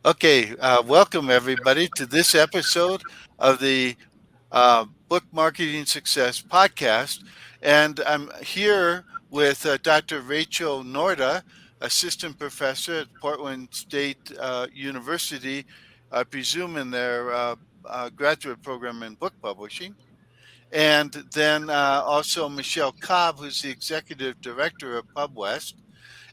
Okay, welcome everybody to this episode of the Book Marketing Success podcast. And I'm here with Dr. Rachel Norda, assistant professor at Portland State University, I presume in their graduate program in book publishing. And then also Michelle Cobb, who's the executive director of PubWest.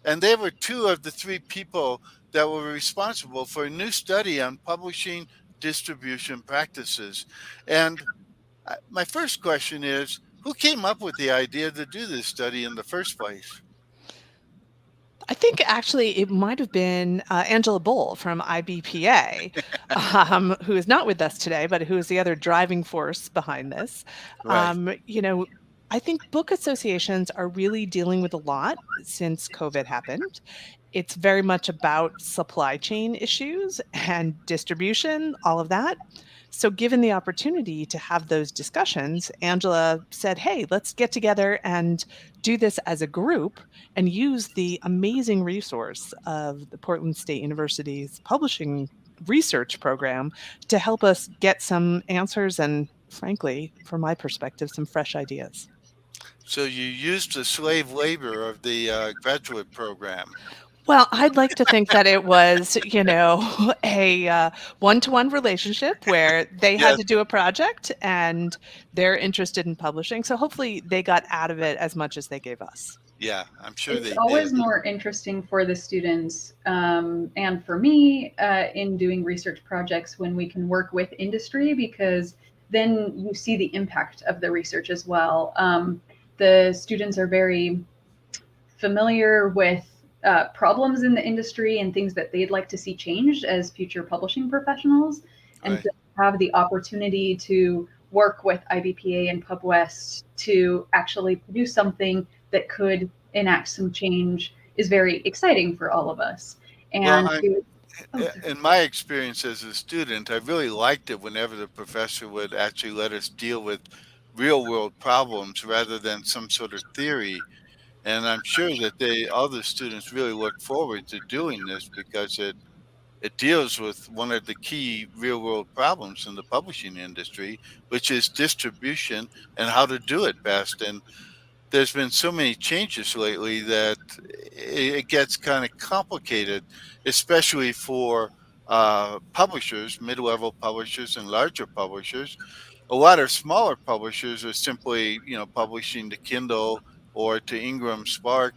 And they were two of the three people that were responsible for a new study on publishing distribution practices. And my first question is, who came up with the idea to do this study in the first place? I think actually it might have been Angela Bull from IBPA, who is not with us today, but who is the other driving force behind this. Right. Um, you know, I think book associations are really dealing with a lot since COVID happened. It's very much about supply chain issues and distribution, all of that. So, given the opportunity to have those discussions, Angela said, "Hey, let's get together and do this as a group and use the amazing resource of the Portland State University's publishing research program to help us get some answers and, frankly, from my perspective, some fresh ideas." So you used the slave labor of the graduate program. Well, I'd like to think that it was, a one-to-one relationship where they had Yes. to do a project and they're interested in publishing. So hopefully they got out of it as much as they gave us. Yeah, I'm sure It's they always did. more interesting for the students and for me in doing research projects when we can work with industry because then you see the impact of the research as well. The students are very familiar with problems in the industry and things that they'd like to see changed as future publishing professionals, and Right. to have the opportunity to work with IBPA and PubWest to actually produce something that could enact some change is very exciting for all of us. Well, And to, oh, sorry. in my experience as a student, I really liked it whenever the professor would actually let us deal with real world problems rather than some sort of theory. And I'm sure that all the students really look forward to doing this because it deals with one of the key real world problems in the publishing industry, which is distribution and how to do it best. And there's been so many changes lately that it gets kind of complicated, especially for publishers, mid-level publishers, and larger publishers. A lot of smaller publishers are simply, publishing to Kindle or to Ingram Spark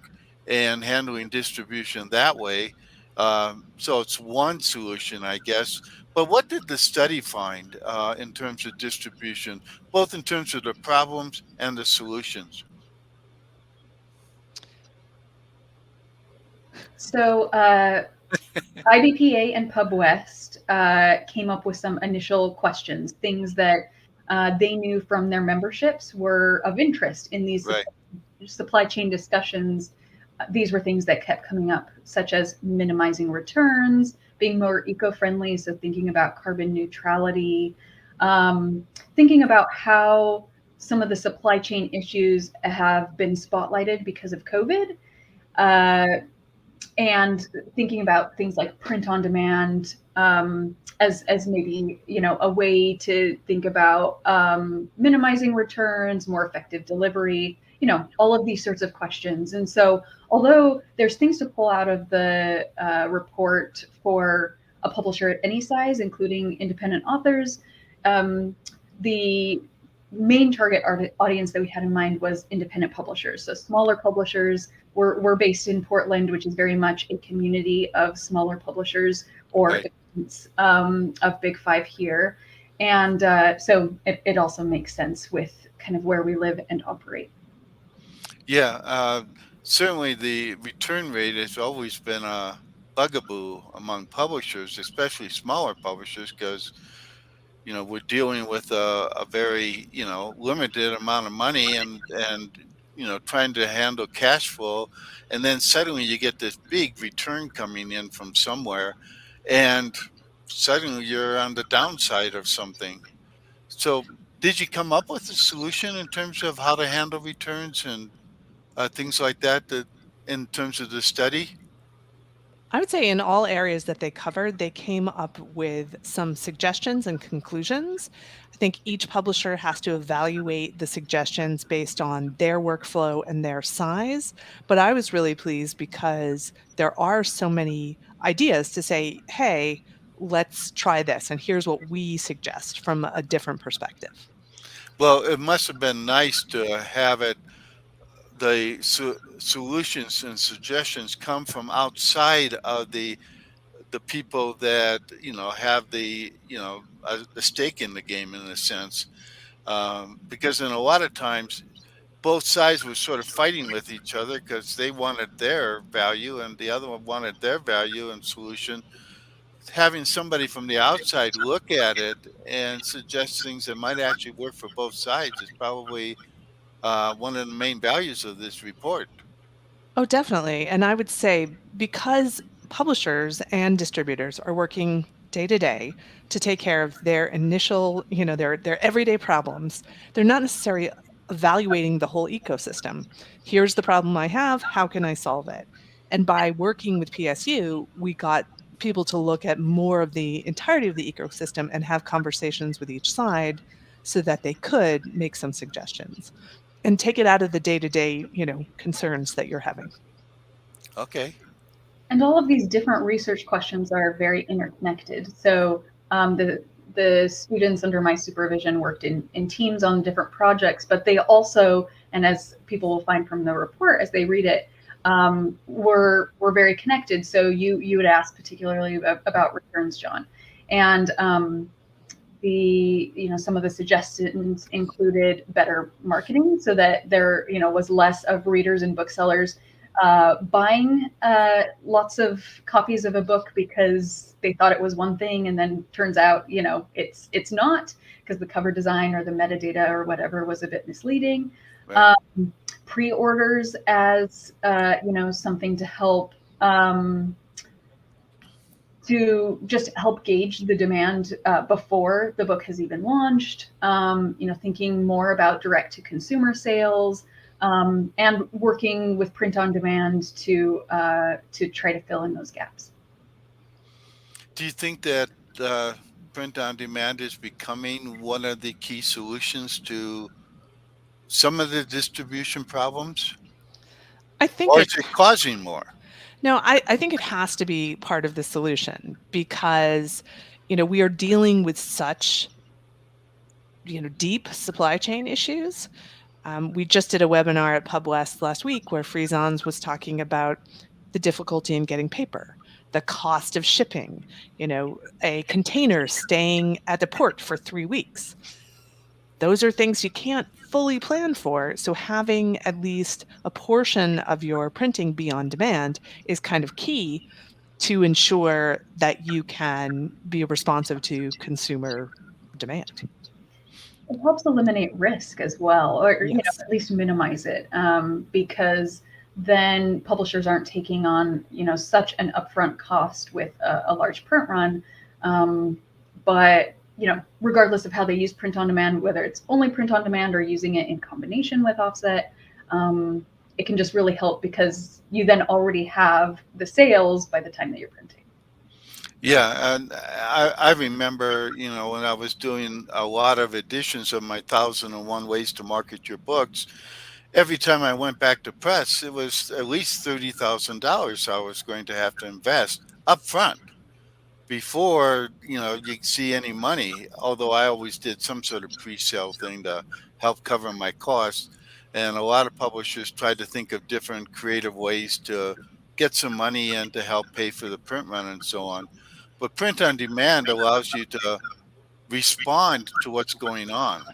and handling distribution that way. So it's one solution, I guess. But what did the study find in terms of distribution, both in terms of the problems and the solutions? So IBPA and PubWest came up with some initial questions, things that they knew from their memberships were of interest in these Right. supply chain discussions. These were things that kept coming up, such as minimizing returns, being more eco friendly, so thinking about carbon neutrality, thinking about how some of the supply chain issues have been spotlighted because of COVID. Uh, and thinking about things like print on demand as maybe a way to think about minimizing returns, more effective delivery, all of these sorts of questions. And so, although there's things to pull out of the report for a publisher at any size, including independent authors, the main target audience that we had in mind was independent publishers. So smaller publishers. We're based in Portland, which is very much a community of smaller publishers or Right. of Big Five here. And so it also makes sense with kind of where we live and operate. Yeah. Certainly the return rate has always been a bugaboo among publishers, especially smaller publishers, because, we're dealing with a very, limited amount of money and, trying to handle cash flow. And then suddenly you get this big return coming in from somewhere and suddenly you're on the downside of something. So did you come up with a solution in terms of how to handle returns and things like that, in terms of the study? I would say in all areas that they covered, they came up with some suggestions and conclusions. I think each publisher has to evaluate the suggestions based on their workflow and their size. But I was really pleased because there are so many ideas to say, hey, let's try this. And here's what we suggest from a different perspective. Well, it must have been nice to have it the solutions and suggestions come from outside of the people that have the stake in the game in a sense, because in a lot of times both sides were sort of fighting with each other because they wanted their value and the other one wanted their value and solution. Having somebody from the outside look at it and suggest things that might actually work for both sides is probably one of the main values of this report. Oh, definitely. And I would say because publishers and distributors are working day to day to take care of their initial, their everyday problems, they're not necessarily evaluating the whole ecosystem. Here's the problem I have, how can I solve it? And by working with PSU, we got people to look at more of the entirety of the ecosystem and have conversations with each side so that they could make some suggestions and take it out of the day-to-day, concerns that you're having. Okay. And all of these different research questions are very interconnected. So the students under my supervision worked in teams on different projects, but they also, and as people will find from the report as they read it, were very connected. So you would ask particularly about returns, John, and some of the suggestions included better marketing so that there was less of readers and booksellers buying lots of copies of a book because they thought it was one thing and then turns out it's not, because the cover design or the metadata or whatever was a bit misleading. Right. Pre-orders as something to help to just help gauge the demand before the book has even launched, thinking more about direct to consumer sales, and working with print on demand to try to fill in those gaps. Do you think that print on demand is becoming one of the key solutions to some of the distribution problems, I think or it is it causing more? No, I think it has to be part of the solution because, we are dealing with such, deep supply chain issues. We just did a webinar at PubWest last week where Friesons was talking about the difficulty in getting paper, the cost of shipping, a container staying at the port for 3 weeks. Those are things you can't fully plan for. So having at least a portion of your printing be on demand is kind of key to ensure that you can be responsive to consumer demand. It helps eliminate risk as well, or Yes. at least minimize it, because then publishers aren't taking on such an upfront cost with a large print run. But regardless of how they use print on demand, whether it's only print on demand or using it in combination with offset, it can just really help because you then already have the sales by the time that you're printing. Yeah, and I remember, when I was doing a lot of editions of my 1001 Ways to Market Your Books, every time I went back to press, it was at least $30,000 I was going to have to invest up front before, you see any money, although I always did some sort of pre-sale thing to help cover my costs. And a lot of publishers tried to think of different creative ways to get some money in to help pay for the print run and so on. But print on demand allows you to respond to what's going on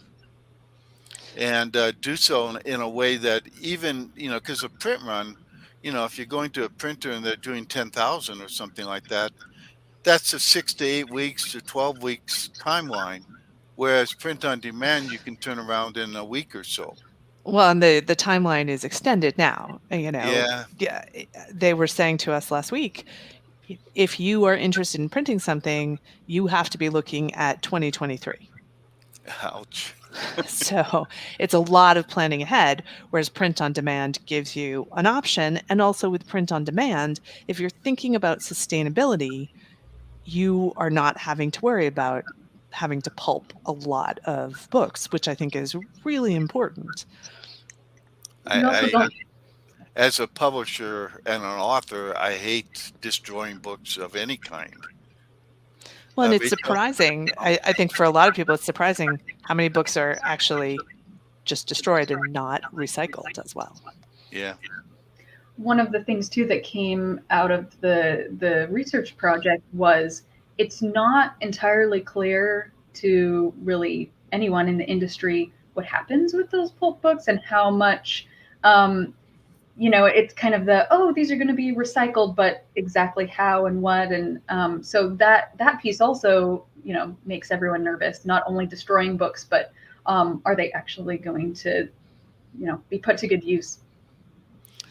and do so in a way that even, because a print run, if you're going to a printer and they're doing 10,000 or something like that, that's a 6 to 8 weeks to 12 weeks timeline. Whereas print on demand, you can turn around in a week or so. Well, and the timeline is extended now. Yeah. Yeah, they were saying to us last week, if you are interested in printing something, you have to be looking at 2023. Ouch. So it's a lot of planning ahead, whereas print on demand gives you an option. And also with print on demand, if you're thinking about sustainability, you are not having to worry about having to pulp a lot of books, which I think is really important. We also I don't. as a publisher and an author, I hate destroying books of any kind. Well, and it's Rachel? surprising. I think for a lot of people, it's surprising how many books are actually just destroyed and not recycled as well. Yeah. One of the things too that came out of the research project was it's not entirely clear to really anyone in the industry what happens with those pulp books and how much um, it's kind of the, oh, these are going to be recycled, but exactly how and what. And so that piece also makes everyone nervous, not only destroying books, but are they actually going to be put to good use?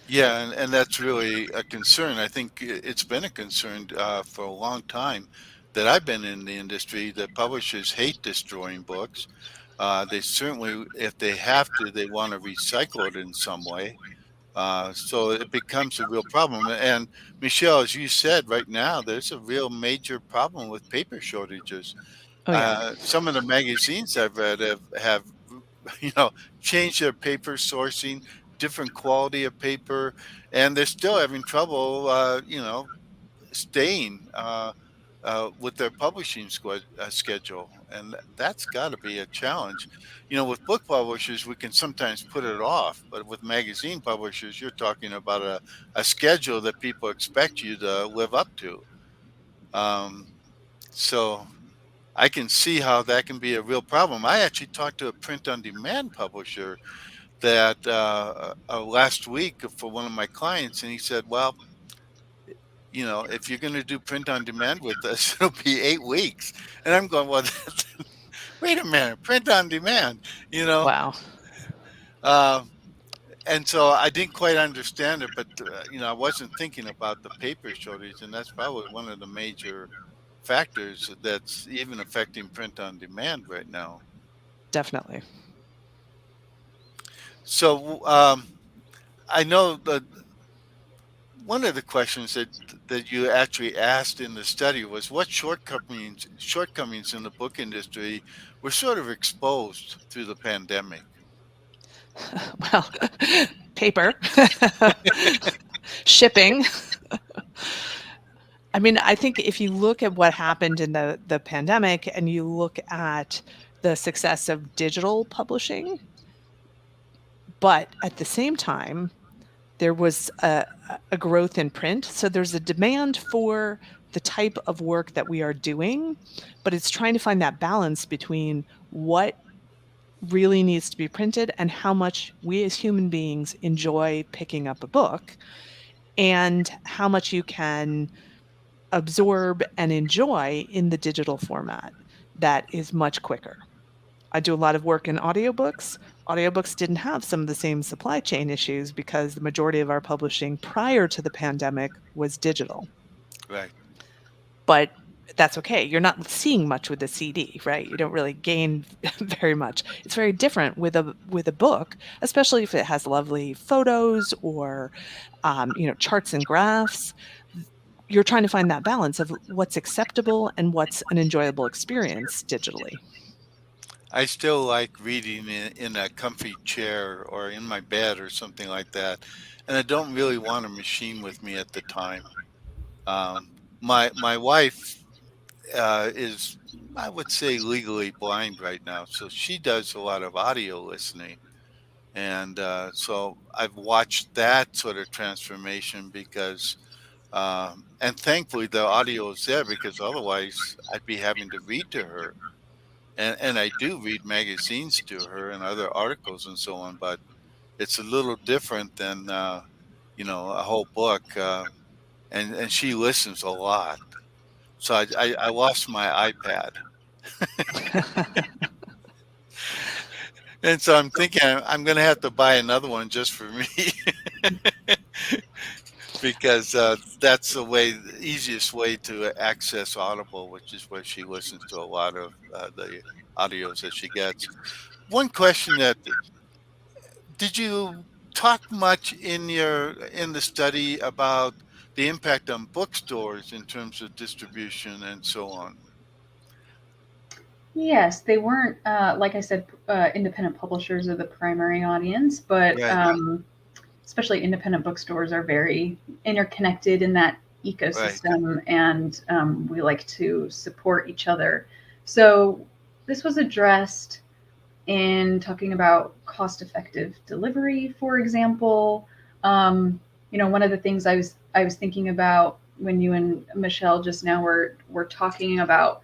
Yeah, and that's really a concern. I think it's been a concern for a long time that I've been in the industry that publishers hate destroying books. They certainly, if they have to, they want to recycle it in some way. So it becomes a real problem. And Michelle, as you said, right now, there's a real major problem with paper shortages. Oh, yeah. Some of the magazines I've read have you know changed their paper sourcing, different quality of paper, and they're still having trouble staying with their publishing schedule, and that's got to be a challenge. With book publishers, we can sometimes put it off, but with magazine publishers, you're talking about a schedule that people expect you to live up to. Um, so I can see how that can be a real problem. I actually talked to a print on demand publisher that last week for one of my clients, and he said, "Well, if you're going to do print on demand with us, it'll be 8 weeks." And I'm going, "Well, wait a minute, print on demand, you know?" Wow. Uh, and so I didn't quite understand it, but I wasn't thinking about the paper shortage, and that's probably one of the major factors that's even affecting print on demand right now. Definitely. So I know that one of the questions that you actually asked in the study was what shortcomings in the book industry were sort of exposed through the pandemic. Well, paper, shipping. I mean, I think if you look at what happened in the pandemic and you look at the success of digital publishing, but at the same time, there was a growth in print. So there's a demand for the type of work that we are doing, but it's trying to find that balance between what really needs to be printed and how much we as human beings enjoy picking up a book and how much you can absorb and enjoy in the digital format that is much quicker. I do a lot of work in audiobooks. Audiobooks didn't have some of the same supply chain issues because the majority of our publishing prior to the pandemic was digital. Right. But that's okay. You're not seeing much with the CD, right? You don't really gain very much. It's very different with a book, especially if it has lovely photos or charts and graphs. You're trying to find that balance of what's acceptable and what's an enjoyable experience digitally. I still like reading in a comfy chair or in my bed or something like that, and I don't really want a machine with me at the time. My wife is, I would say, legally blind right now, so she does a lot of audio listening. And so I've watched that sort of transformation because, and thankfully the audio is there because otherwise I'd be having to read to her. And I do read magazines to her and other articles and so on, but it's a little different than, a whole book. And she listens a lot. So I lost my iPad. And so I'm thinking I'm going to have to buy another one just for me. Because that's the easiest way to access Audible, which is where she listens to a lot of the audios that she gets. one question that did you talk much in the study about the impact on bookstores in terms of distribution and so on? Yes, they weren't, like I said, independent publishers are the primary audience, but Right, especially independent bookstores are very interconnected in that right. ecosystem, and we like to support each other. So this was addressed in talking about cost effective delivery, for example. One of the things I was thinking about when you and Michelle just now were talking about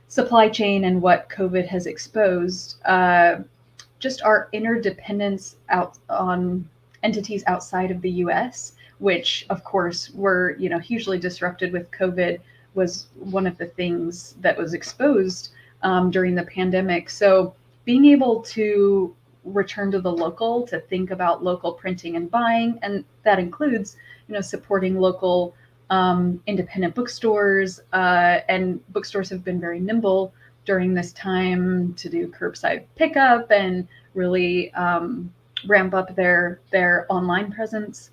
supply chain and what COVID has exposed, just our interdependence out on entities outside of the U.S., which of course were hugely disrupted with COVID, was one of the things that was exposed during the pandemic. So being able to return to the local, to think about local printing and buying, and that includes supporting local independent bookstores, and bookstores have been very nimble during this time to do curbside pickup and really ramp up their online presence.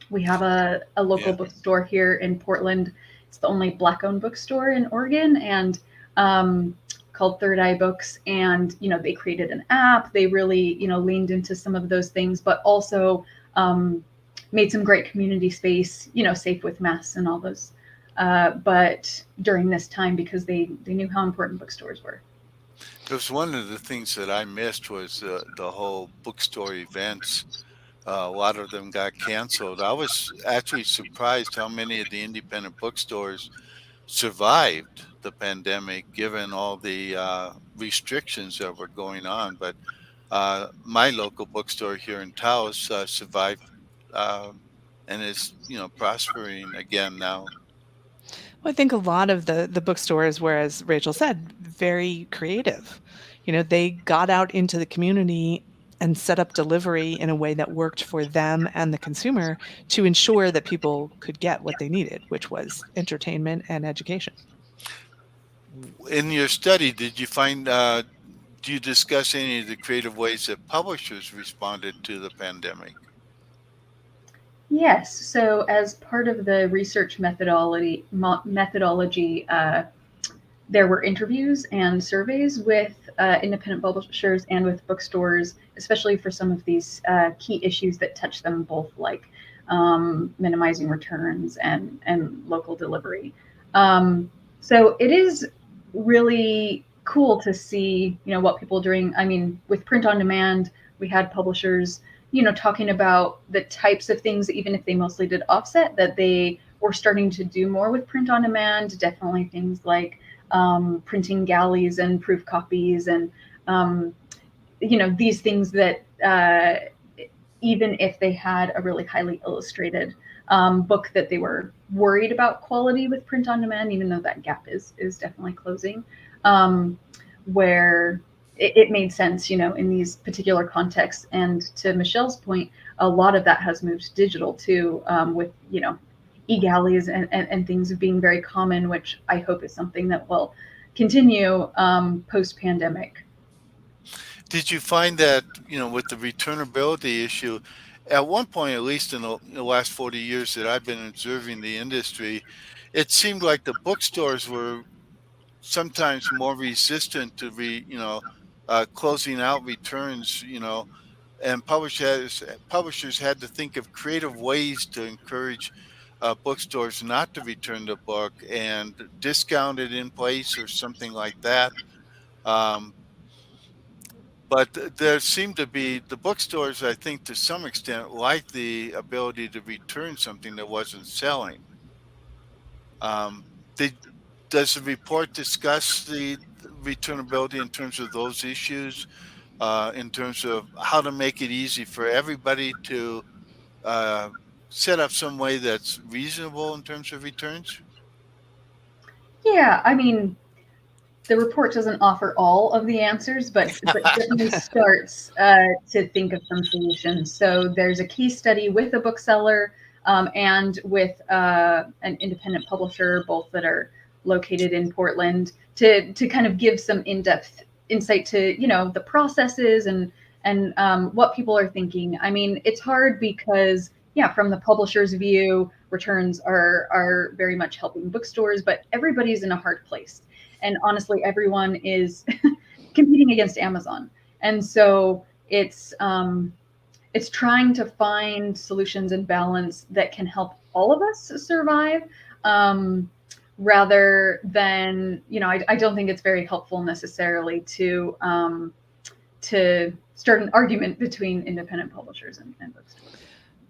We have a local Yeah. bookstore here in Portland. It's the only Black-owned bookstore in Oregon, and called Third Eye Books. And they created an app. They really leaned into some of those things, but also made some great community space. Safe with masks and all those. But during this time, because they knew how important bookstores were. It was one of the things that I missed was the whole bookstore events. A lot of them got canceled. I was actually surprised how many of the independent bookstores survived the pandemic, given all the restrictions that were going on. But my local bookstore here in Taos survived uh, and is, prospering again now. Well, I think a lot of the bookstores were, as Rachel said, very creative. They got out into the community and set up delivery in a way that worked for them and the consumer to ensure that people could get what they needed, which was entertainment and education. In your study, did you find, do you discuss any of the creative ways that publishers responded to the pandemic? Yes. So as part of the research methodology, there were interviews and surveys with independent publishers and with bookstores, especially for some of these key issues that touch them both, like minimizing returns and local delivery. So it is really cool to see, what people are doing. I mean, with print on demand, we had publishers, talking about the types of things, even if they mostly did offset, that they were starting to do more with print on demand. Definitely things like printing galleys and proof copies, and these things that even if they had a really highly illustrated book, that they were worried about quality with print on demand, even though that gap is definitely closing. Um, where it made sense, in these particular contexts. And to Michelle's point, a lot of that has moved digital too, with e-galleys and things being very common, which I hope is something that will continue post-pandemic. Did you find that, with the returnability issue, at one point, at least in the last 40 years that I've been observing the industry, it seemed like the bookstores were sometimes more resistant to closing out returns, and publishers had to think of creative ways to encourage bookstores not to return the book and discount it in place or something like that. Um, but there seemed to be the bookstores, I think, to some extent, like the ability to return something that wasn't selling. Um, did does the report discuss the returnability in terms of those issues, in terms of how to make it easy for everybody to uh, set up some way that's reasonable in terms of returns? Yeah, I mean, the report doesn't offer all of the answers, but certainly starts to think of some solutions. So there's a case study with a bookseller, and with an independent publisher, both that are located in Portland, to kind of give some in-depth insight to the processes and what people are thinking. I mean, it's hard because yeah, from the publisher's view, returns are very much helping bookstores, but everybody's in a hard place, and honestly, everyone is competing against Amazon, and so it's trying to find solutions and balance that can help all of us survive. Um, Rather than I don't think it's very helpful necessarily to start an argument between independent publishers and bookstores.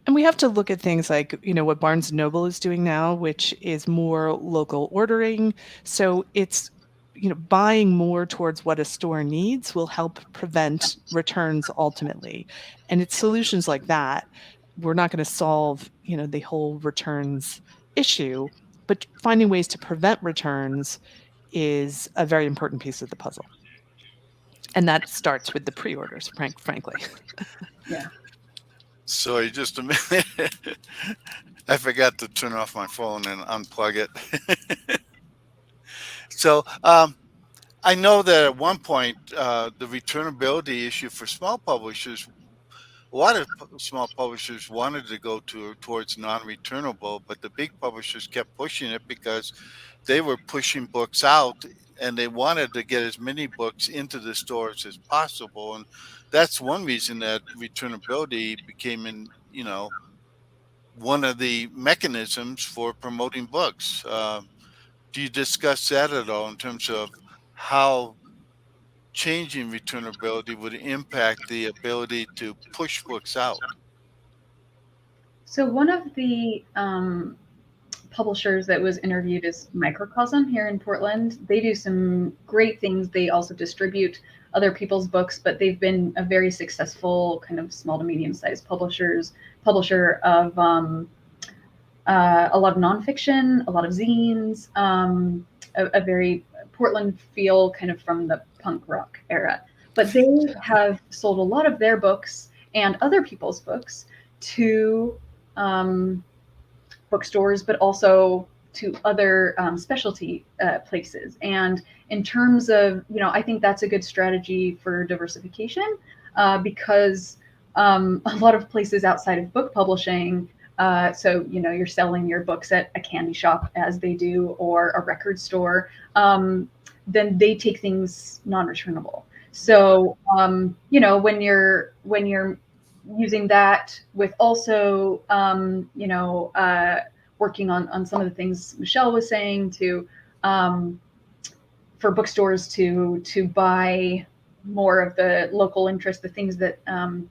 And we have to look at things like, what Barnes& Noble is doing now, which is more local ordering. So it's, buying more towards what a store needs will help prevent returns ultimately. And it's solutions like that. We're not going to solve, the whole returns issue, but finding ways to prevent returns is a very important piece of the puzzle. And that starts with the pre-orders, frankly. Yeah. Sorry, just a minute. I forgot to turn off my phone and unplug it. So I know that at one point, the returnability issue for small publishers, a lot of small publishers wanted to go towards non-returnable, but the big publishers kept pushing it because they were pushing books out and they wanted to get as many books into the stores as possible. And that's one reason that returnability became one of the mechanisms for promoting books. Do you discuss that at all in terms of how changing returnability would impact the ability to push books out? So one of the publishers that was interviewed is Microcosm here in Portland. They do some great things. They also distribute other people's books, but they've been a very successful kind of small to medium sized publisher of a lot of nonfiction, a lot of zines, a very Portland feel kind of from the punk rock era. But they have sold a lot of their books and other people's books to bookstores, but also to other specialty places. And in terms of, I think that's a good strategy for diversification because a lot of places outside of book publishing, so, you're selling your books at a candy shop as they do, or a record store, then they take things non-returnable. So, when you're using that with also, working on some of the things Michelle was saying for bookstores to buy more of the local interest, the things that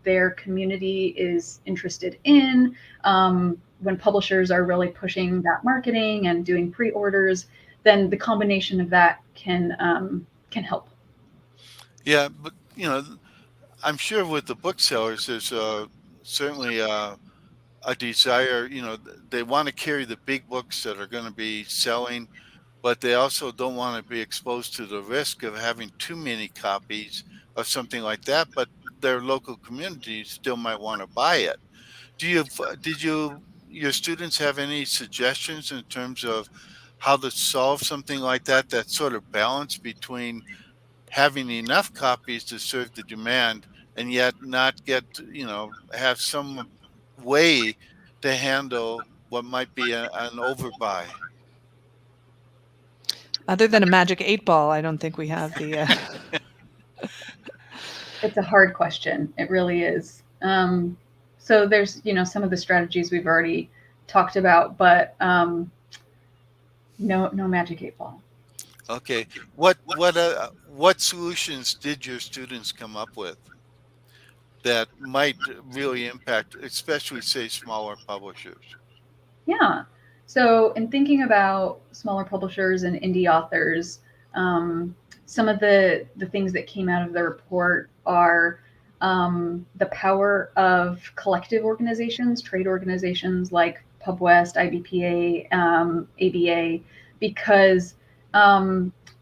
their community is interested in. When publishers are really pushing that marketing and doing pre-orders, then the combination of that can help. Yeah, but I'm sure with the booksellers, there's certainly a desire. They want to carry the big books that are going to be selling, but they also don't want to be exposed to the risk of having too many copies of something like that. But their local community still might want to buy it. Did your students have any suggestions in terms of how to solve something like that? That sort of balance between having enough copies to serve the demand and yet not have some way to handle what might be an overbuy. Other than a magic 8 ball, I don't think we have the. It's a hard question. It really is. So there's, some of the strategies we've already talked about, but no magic 8 ball. Okay. What solutions did your students come up with that might really impact, especially say smaller publishers? Yeah. So in thinking about smaller publishers and indie authors, some of the things that came out of the report are the power of collective organizations, trade organizations like PubWest, IBPA, ABA, because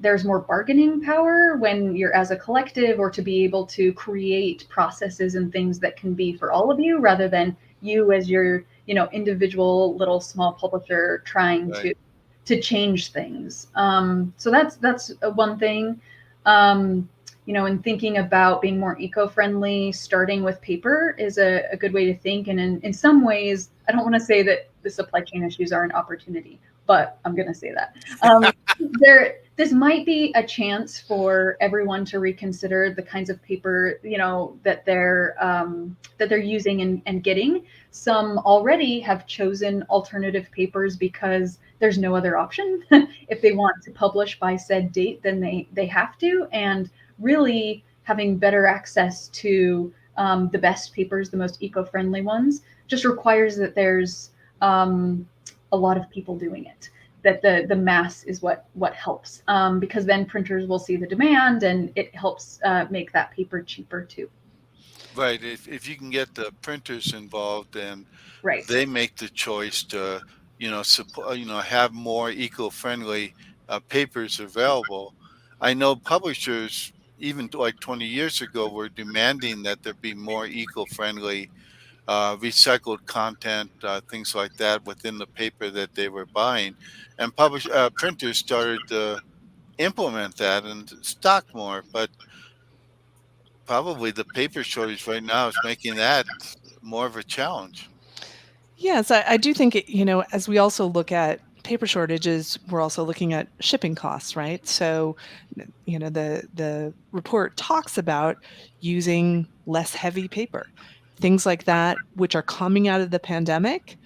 there's more bargaining power when you're as a collective, or to be able to create processes and things that can be for all of you rather than you as your individual little small publisher trying Right. to change things. So that's one thing. Um, and thinking about being more eco-friendly, starting with paper is a good way to think. And in some ways, I don't want to say that the supply chain issues are an opportunity, but I'm going to say that. This might be a chance for everyone to reconsider the kinds of paper, that they're using and getting. Some already have chosen alternative papers because there's no other option. If they want to publish by said date, then they have to. And really having better access to the best papers, the most eco-friendly ones, just requires that there's a lot of people doing it. That the mass is what helps, because then printers will see the demand, and it helps make that paper cheaper too. Right. If you can get the printers involved and Right. they make the choice to, have more eco-friendly papers available. I know publishers, even like 20 years ago, were demanding that there be more eco-friendly recycled content, things like that within the paper that they were buying, and printers started to implement that and stock more. But probably the paper shortage right now is making that more of a challenge. Yes, I do think as we also look at paper shortages, we're also looking at shipping costs, right? So, the report talks about using less heavy paper. Things like that, which are coming out of the pandemic,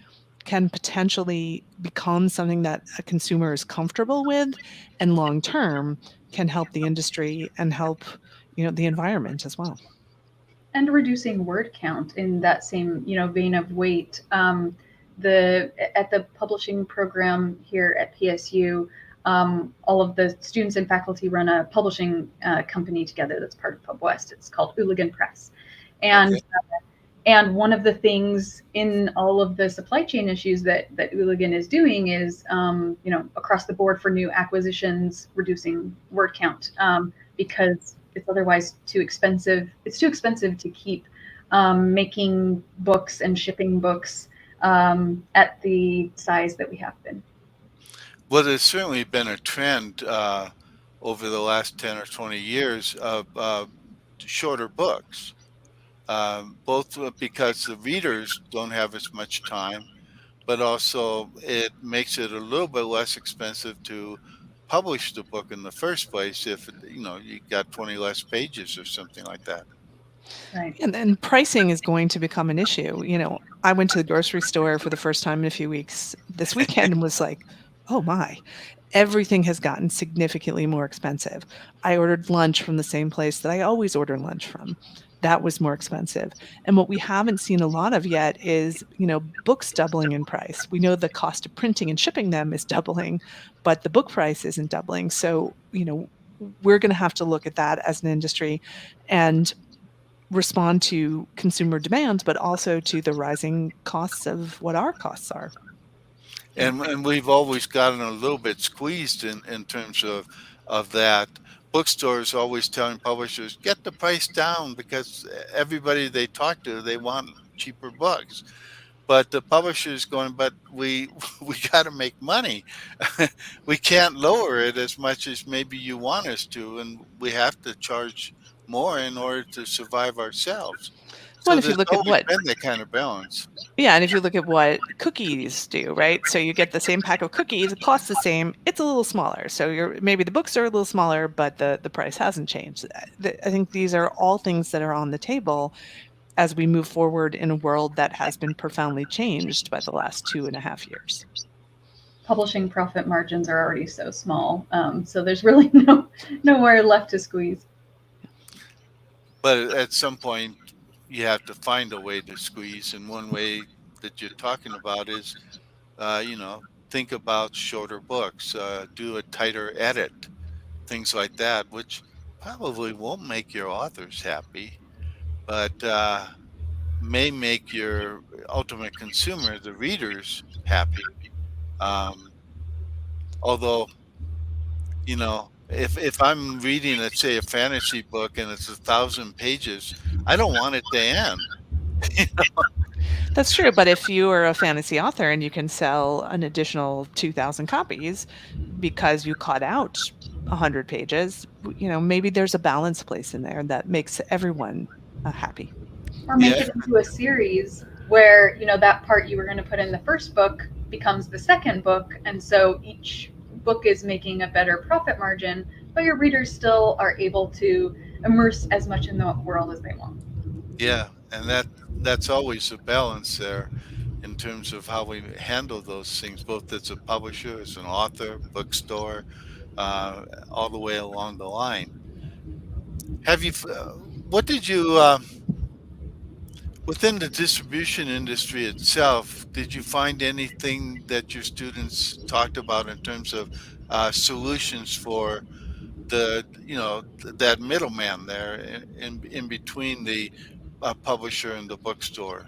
can potentially become something that a consumer is comfortable with, and long term can help the industry and help, the environment as well. And reducing word count in that same vein of weight. The At the publishing program here at PSU, all of the students and faculty run a publishing company together that's part of PubWest. It's called Hooligan Press, and Okay. one of the things in all of the supply chain issues that Hooligan is doing is, across the board for new acquisitions, reducing word count, because it's otherwise too expensive. It's too expensive to keep making books and shipping books at the size that we have been. Well, there's certainly been a trend over the last 10 or 20 years of shorter books, both because the readers don't have as much time, but also it makes it a little bit less expensive to publish the book in the first place if you got 20 less pages or something like that. Right. And then pricing is going to become an issue. I went to the grocery store for the first time in a few weeks this weekend and was like, oh my, everything has gotten significantly more expensive. I ordered lunch from the same place that I always order lunch from. That was more expensive. And what we haven't seen a lot of yet is, books doubling in price. We know the cost of printing and shipping them is doubling, but the book price isn't doubling. So, we're going to have to look at that as an industry and respond to consumer demands, but also to the rising costs of what our costs are. Yeah. And we've always gotten a little bit squeezed in terms of that. Bookstores always telling publishers, get the price down because everybody they talk to, they want cheaper books. But the publisher's going, but we we got to make money. We can't lower it as much as maybe you want us to, and we have to charge more in order to survive ourselves. Well, So and if you there's look at always what been that kind of balance. yeah, and if you look at what cookies do, right? So you get the same pack of cookies, it costs the same, it's a little smaller. So maybe the books are a little smaller, but the price hasn't changed. I think these are all things that are on the table as we move forward in a world that has been profoundly changed by the last 2.5 years. Publishing profit margins are already so small, so there's really nowhere left to squeeze. But at some point, you have to find a way to squeeze. And one way that you're talking about is, uh, you know, think about shorter books, do a tighter edit, things like that, which probably won't make your authors happy, but may make your ultimate consumer, the readers, happy. Um, although, if I'm reading, let's say, a fantasy book and it's 1,000 pages, I don't want it to end. That's true, but if you are a fantasy author and you can sell an additional 2,000 copies because you cut out 100 pages. Maybe there's a balance place in there that makes everyone happy. Or make Yeah, it into a series where, that part you were going to put in the first book becomes the second book, and so each book is making a better profit margin, but your readers still are able to immerse as much in the world as they want. yeah, and that's always a balance there in terms of how we handle those things, both as a publisher, as an author, bookstore, uh, all the way along the line. Have you? What did you? Within the distribution industry itself, did you find anything that your students talked about in terms of solutions for that middleman there in between the publisher and the bookstore?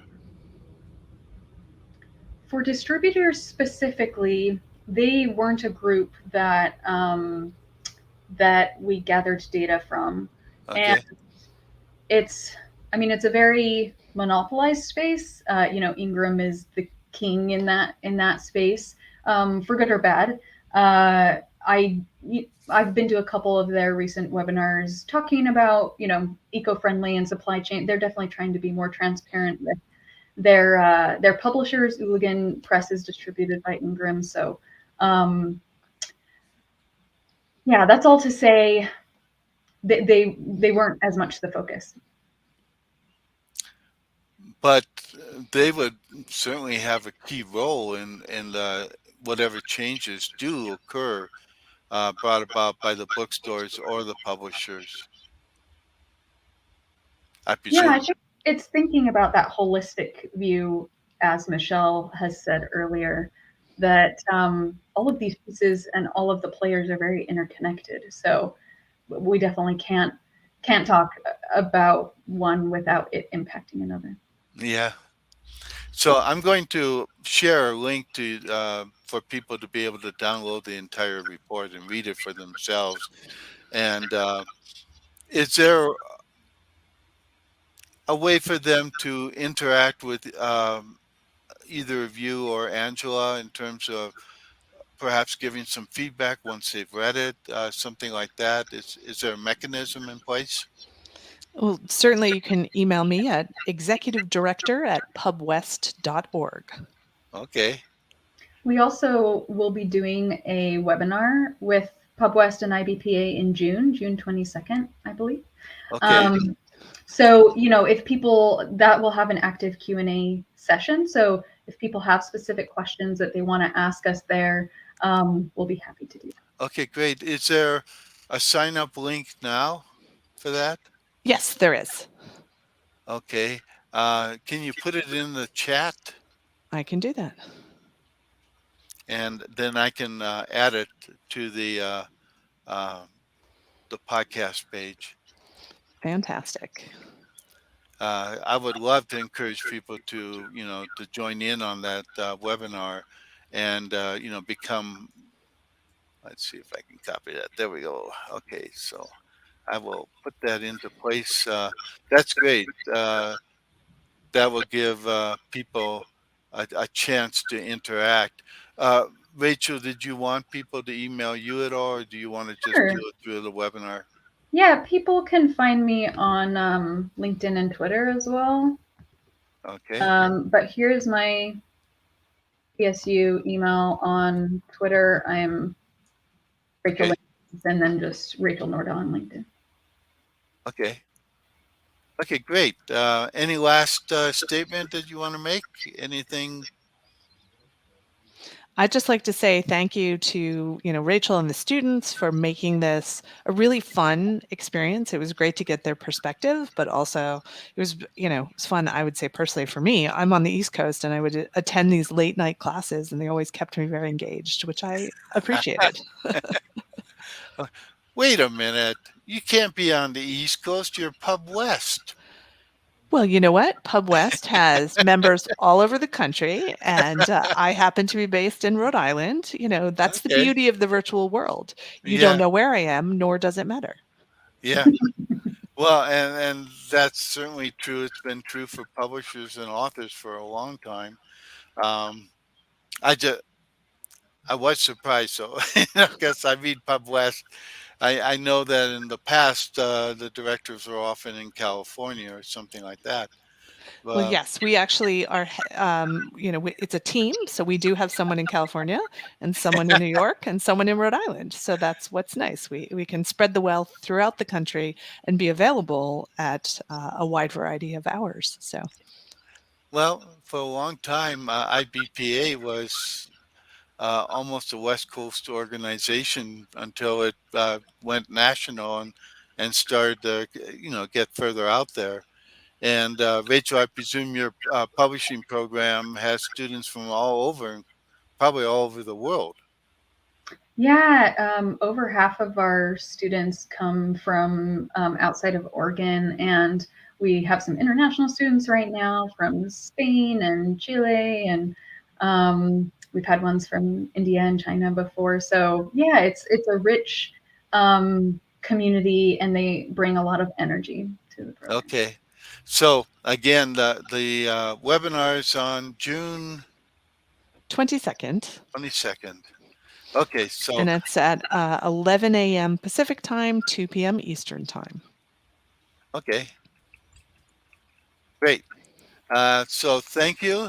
For distributors specifically, they weren't a group that we gathered data from, and Okay. it's it's a very monopolized space. Ingram is the king in that space, for good or bad. Uh, i i've been to a couple of their recent webinars talking about eco-friendly and supply chain. They're definitely trying to be more transparent with their publishers. Hooligan Press is distributed by Ingram, so um, yeah, that's all to say they weren't as much the focus. But they would certainly have a key role in whatever changes do occur brought about by the bookstores or the publishers, I Yeah, I presume. think it's thinking about that holistic view, as Michelle has said earlier, that all of these pieces and all of the players are very interconnected. So we definitely can't talk about one without it impacting another. Yeah. So I'm going to share a link to for people to be able to download the entire report and read it for themselves. And is there a way for them to interact with either of you or Angela in terms of perhaps giving some feedback once they've read it, something like that? Is there a mechanism in place? Well, certainly you can email me at executivedirector@pubwest.org. Okay. We also will be doing a webinar with PubWest and IBPA in June 22nd, I believe. Okay. Um, so, if people, that will have an active Q&A session. So if people have specific questions that they want to ask us there, we'll be happy to do that. Okay, great. Is there a sign up link now for that? Yes, there is. Okay. Can you put it in the chat I can do that. and then I can add it to uh, the podcast page? Fantastic. I would love to encourage people to, to join in on that webinar and, become, let's see if I can copy that. There we go. Okay. So I will put that into place. That's great. That will give people a chance to interact. Uh, Rachel, did you want people to email you at all, or do you want to just do Sure. it through the webinar? Yeah, people can find me on LinkedIn and Twitter as well. Okay. But here's my PSU email on Twitter. I'm Rachel Okay. Lynn, and then just Rachel Nordahl on LinkedIn. Okay. Okay, great. Any last statement that you want to make? Anything? I'd just like to say thank you to, Rachel and the students for making this a really fun experience. It was great to get their perspective, but also it was fun, I would say personally for me. I'm on the East Coast and I would attend these late night classes and they always kept me very engaged, which I appreciated. Uh, Wait a minute. You can't be on the East Coast. You're Pub West. Well, you know what? Pub West has members all over the country, and I happen to be based in Rhode Island. That's the Okay. beauty of the virtual world. You don't Yeah. know where I am, nor does it matter. Yeah. Well, and that's certainly true. It's been true for publishers and authors for a long time. Um, I just I was surprised. So I guess I read Pub West I know that in the past, the directors were often in California or something like that. Well, Uh, yes, we actually are, it's a team. So we do have someone in California and someone in New York and someone in Rhode Island. So that's what's nice. We can spread the wealth throughout the country and be available at a wide variety of hours. So well, for a long time, IBPA was almost a West Coast organization until it went national and started to, get further out there. And Rachel, I presume your publishing program has students from all over, probably all over the world. Yeah, over half of our students come from outside of Oregon, and we have some international students right now from Spain and Chile, and we've had ones from India and China before. So yeah, it's a rich community, and they bring a lot of energy to the program. Okay. So again, the webinar is on June 22nd, 22nd. Okay, so and it's at 11 a.m. Pacific time, 2 p.m. Eastern time. okay, great. So thank you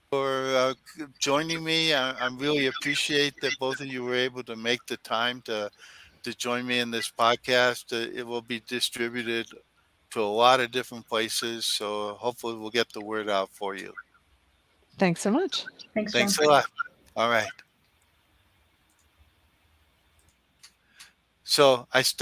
for joining me. I really appreciate that both of you were able to make the time to join me in this podcast. It will be distributed to a lot of different places, so hopefully we'll get the word out for you. Thanks so much. Thanks, John. Thanks a lot. All right. So I stopped.